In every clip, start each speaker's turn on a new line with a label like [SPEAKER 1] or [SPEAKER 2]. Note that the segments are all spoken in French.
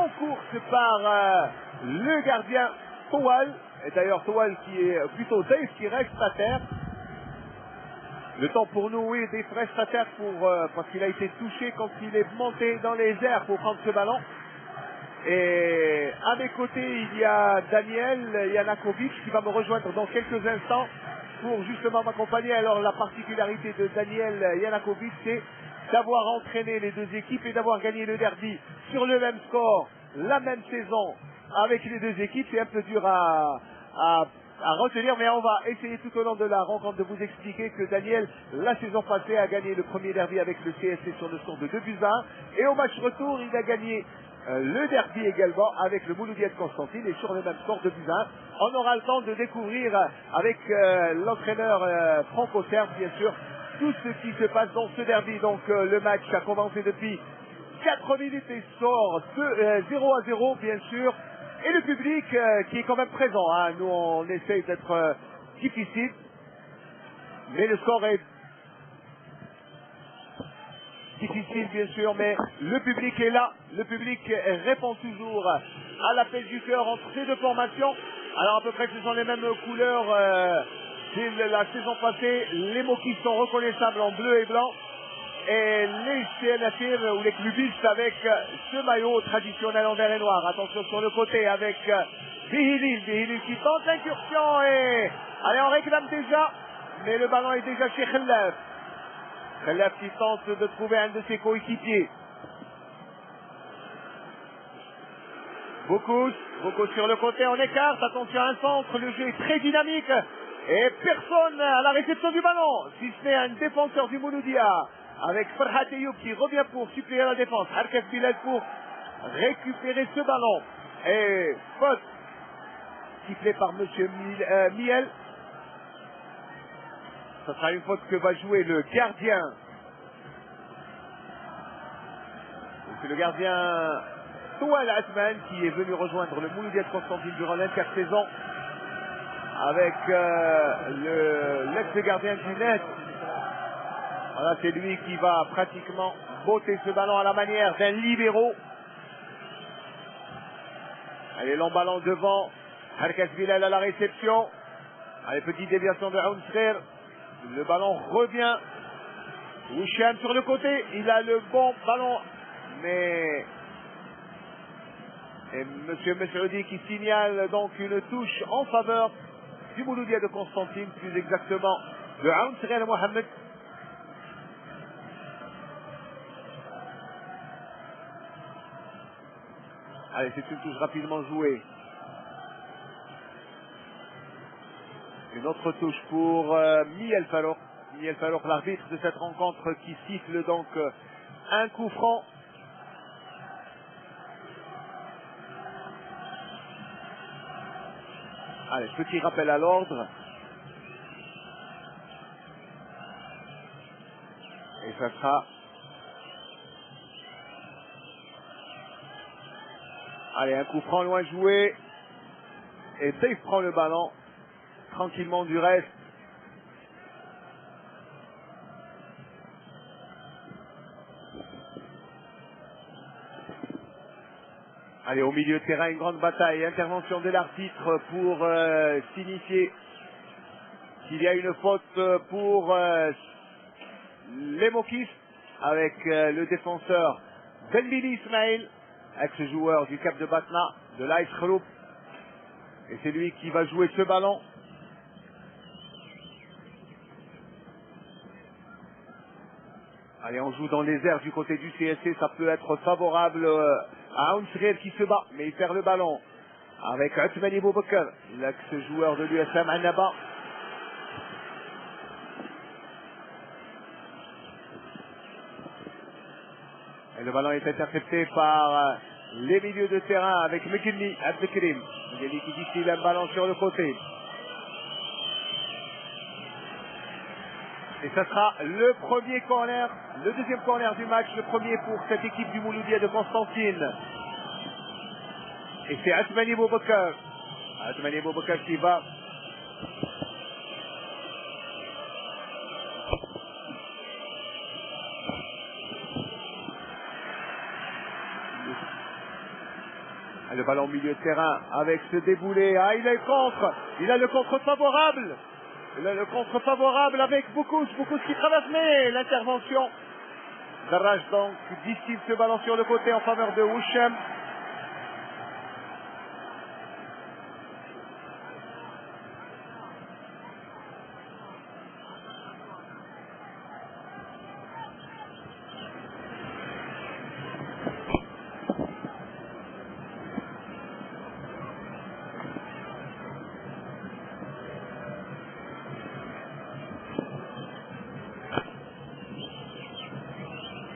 [SPEAKER 1] en course par le gardien Towal. Et d'ailleurs Towal qui est plutôt Dave qui reste à terre. Le temps pour nous, oui, Dave reste à terre parce qu'il a été touché quand il est monté dans les airs pour prendre ce ballon. Et à mes côtés, il y a Daniel Janakovic qui va me rejoindre dans quelques instants pour justement m'accompagner. Alors la particularité de Daniel Janakovic, c'est d'avoir entraîné les deux équipes et d'avoir gagné le derby sur le même score, la même saison avec les deux équipes. C'est un peu dur à retenir, mais on va essayer tout au long de la rencontre de vous expliquer que Daniel, la saison passée, a gagné le premier derby avec le CSC sur le score de 2-1. Et au match retour, il a gagné le derby également avec le Mouloudia de Constantine et sur le même score de 2-1. On aura le temps de découvrir avec l'entraîneur franco-serbe, bien sûr, tout ce qui se passe dans ce derby. Donc le match a commencé depuis 4 minutes et sort 0-0, bien sûr. Et le public qui est quand même présent. Hein. Nous, on essaye d'être difficile. Mais le score est difficile, bien sûr. Mais le public est là. Le public répond toujours à l'appel du cœur entre ces deux formations. Alors, à peu près, ce sont les mêmes couleurs de la saison passée. Les mots qui sont reconnaissables en bleu et blanc. Et les CNFR ou les clubistes avec ce maillot traditionnel en vert et noir. Attention sur le côté avec Bihilil qui tente l'incursion et allez, on réclame déjà, mais le ballon est déjà chez Khellaf. Khellaf qui tente de trouver un de ses coéquipiers. Beaucoup sur le côté, on écarte, attention à un centre, le jeu est très dynamique et personne à la réception du ballon, si ce n'est un défenseur du Mouloudia. Avec Farhat Ayoub qui revient pour suppléer la défense. Harkef Bilal pour récupérer ce ballon. Et faute sifflée par monsieur Miel. Ce sera une faute que va jouer le gardien. C'est le gardien Toual Atman qui est venu rejoindre le Mouloudia de Constantine durant l'intersaison avec l'ex-gardien du Net. Voilà, c'est lui qui va pratiquement botter ce ballon à la manière d'un libéro. Allez, long ballon devant. Harkas Bilal à la réception. Allez, petite déviation de Ounsrer. Le ballon revient. Wisham sur le côté. Il a le bon ballon. Mais... Et monsieur Messoudi qui signale donc une touche en faveur du Mouloudia de Constantine, plus exactement de Ounsrer Mohamed. Allez, c'est une touche rapidement jouée. Une autre touche pour Miel Farouk. Miel Farouk, l'arbitre de cette rencontre qui siffle donc un coup franc. Allez, petit rappel à l'ordre. Et ça sera... Allez, un coup franc loin joué. Et Dave prend le ballon. Tranquillement du reste. Allez, au milieu de terrain, une grande bataille. Intervention de l'arbitre pour signifier qu'il y a une faute pour les Mokis avec le défenseur Benbili Ismail, ex-joueur du Cap de Batna, de l'Aïs Khroub. Et c'est lui qui va jouer ce ballon. Allez, on joue dans les airs du côté du CSC. Ça peut être favorable à Ounsrer qui se bat, mais il perd le ballon. Avec Othmani Boubakar, l'ex-joueur de l'USM Annaba. Et le ballon est intercepté par les milieux de terrain avec Mekini Abdelkrim. Mekini qui dit qu'il a un ballon sur le côté. Et ça sera le premier corner, le deuxième corner du match, le premier pour cette équipe du Mouloudia de Constantine. Et c'est Othmani Boubakar. Othmani Boubakar qui va Le ballon au milieu de terrain avec ce déboulé. Ah, il a le contre. Il a le contre favorable. Il a le contre favorable avec Boukous qui traverse, mais l'intervention. Darraj donc dissipe ce ballon sur le côté en faveur de Houchem.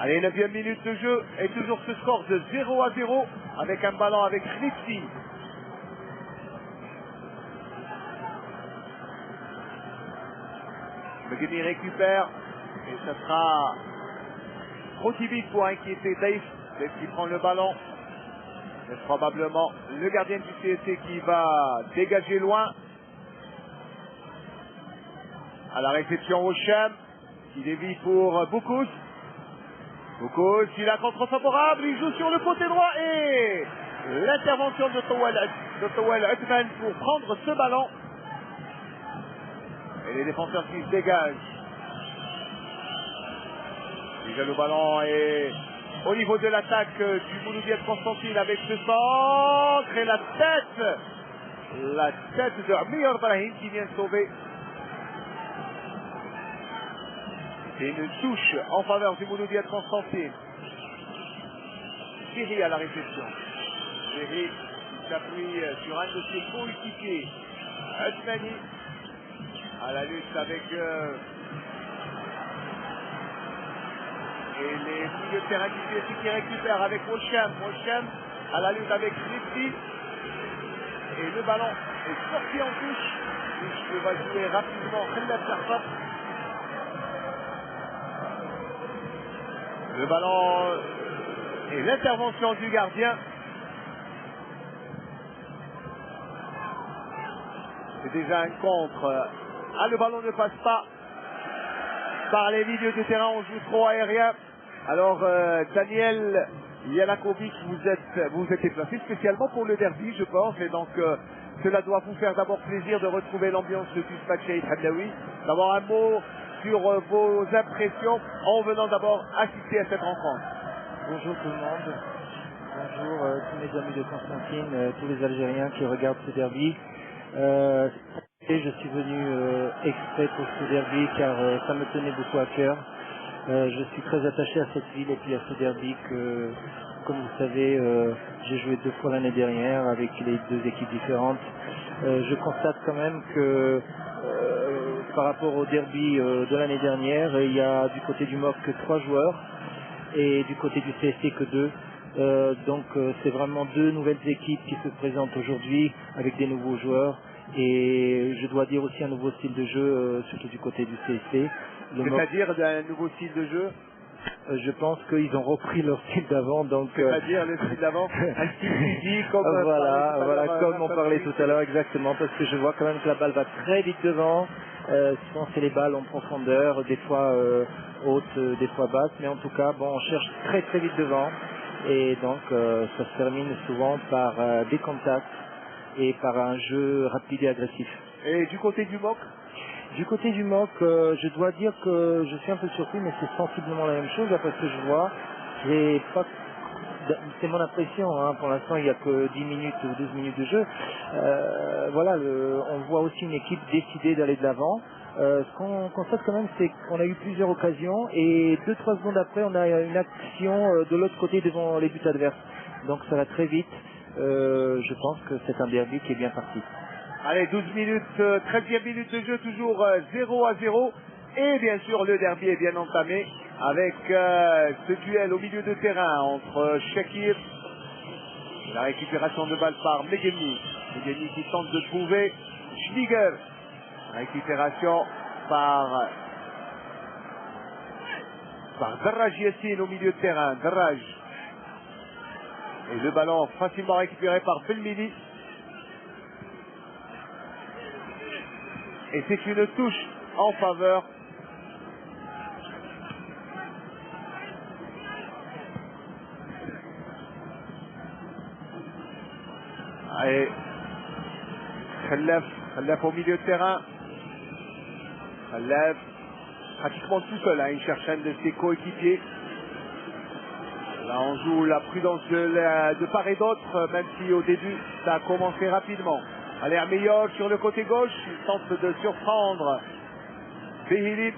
[SPEAKER 1] Allez, 9e minute de jeu et toujours ce score de 0-0 avec un ballon avec Rifti. Megeni récupère et ça sera trop timide pour inquiéter Daïf. Daïf qui prend le ballon. C'est probablement le gardien du CSC qui va dégager loin. À la réception Houchem qui dévie pour Boukous. Boukous, il a contre favorable, il joue sur le côté droit et l'intervention de Tawel Othman pour prendre ce ballon. Et les défenseurs qui se dégagent. Déjà le ballon est au niveau de l'attaque du Mouloudia de Constantine avec ce centre et la tête de Amir Brahim qui vient sauver. C'est une touche en faveur du Mouloudia de Constantine. Thierry à la réception. Thierry qui s'appuie sur un de ses coéquipiers. Othmani à la lutte avec et les milieux de terrain qui récupèrent avec Houchem. Houchem à la lutte avec Rifti. Et le ballon est sorti en touche. Il va jouer rapidement Khaled Sarfat. Le ballon et l'intervention du gardien. C'est déjà un contre. Ah, le ballon ne passe pas par les milieux de terrain, on joue trop aérien. Alors Daniel Yalakovic, vous êtes déplacé spécialement pour le derby, je pense, et donc cela doit vous faire d'abord plaisir de retrouver l'ambiance du match Shahid Hamdaoui, d'avoir un mot sur vos impressions en venant d'abord assister à cette rencontre.
[SPEAKER 2] Bonjour tout le monde, bonjour tous mes amis de Constantine, tous les Algériens qui regardent ce derby. Je suis venu exprès pour ce derby car ça me tenait beaucoup à cœur. Je suis très attaché à cette ville et puis à ce derby que, comme vous savez, j'ai joué 2 fois l'année dernière avec les 2 équipes différentes. Je constate quand même que par rapport au derby de l'année dernière, il y a du côté du MOC que 3 joueurs et du côté du CSC que 2. Donc c'est vraiment 2 nouvelles équipes qui se présentent aujourd'hui avec des nouveaux joueurs et je dois dire aussi un nouveau style de jeu, surtout du côté du CSC.
[SPEAKER 1] C'est-à-dire d'un nouveau style de jeu?
[SPEAKER 2] Je pense qu'ils ont repris leur style d'avant, donc
[SPEAKER 1] c'est-à-dire le style d'avant, un style physique comme
[SPEAKER 2] comme on parlait tout à l'heure, exactement, parce que je vois quand même que la balle va très vite devant. Souvent c'est les balles en profondeur, des fois hautes, des fois basses, mais en tout cas bon, on cherche très très vite devant et donc ça se termine souvent par des contacts et par un jeu rapide et agressif.
[SPEAKER 1] Et du côté du MOC?
[SPEAKER 2] Du côté du MOC, je dois dire que je suis un peu surpris, mais c'est sensiblement la même chose, d'après ce que je vois. C'est mon impression, hein. Pour l'instant il n'y a que 10 minutes ou 12 minutes de jeu. Voilà, on voit aussi une équipe décidée d'aller de l'avant. Ce qu'on constate quand même, c'est qu'on a eu plusieurs occasions et 2-3 secondes après, on a une action de l'autre côté devant les buts adverses. Donc ça va très vite. Je pense que c'est un derby qui est bien parti.
[SPEAKER 1] Allez, 12 minutes, 13e minute de jeu, toujours 0-0. Et bien sûr, le derby est bien entamé avec ce duel au milieu de terrain entre Shakir, la récupération de balle par Megeni. Megeni qui tente de trouver Schniger. Récupération par Darraj Yassine au milieu de terrain. Darraj. Et le ballon facilement récupéré par Belmini. Et c'est une touche en faveur Allez, Khalef au milieu de terrain. Khalef pratiquement tout seul, hein, il cherche un de ses coéquipiers. Là on joue la prudence de part et d'autre, même si au début ça a commencé rapidement. Allez, Armeyol sur le côté gauche, il tente de surprendre Behilip.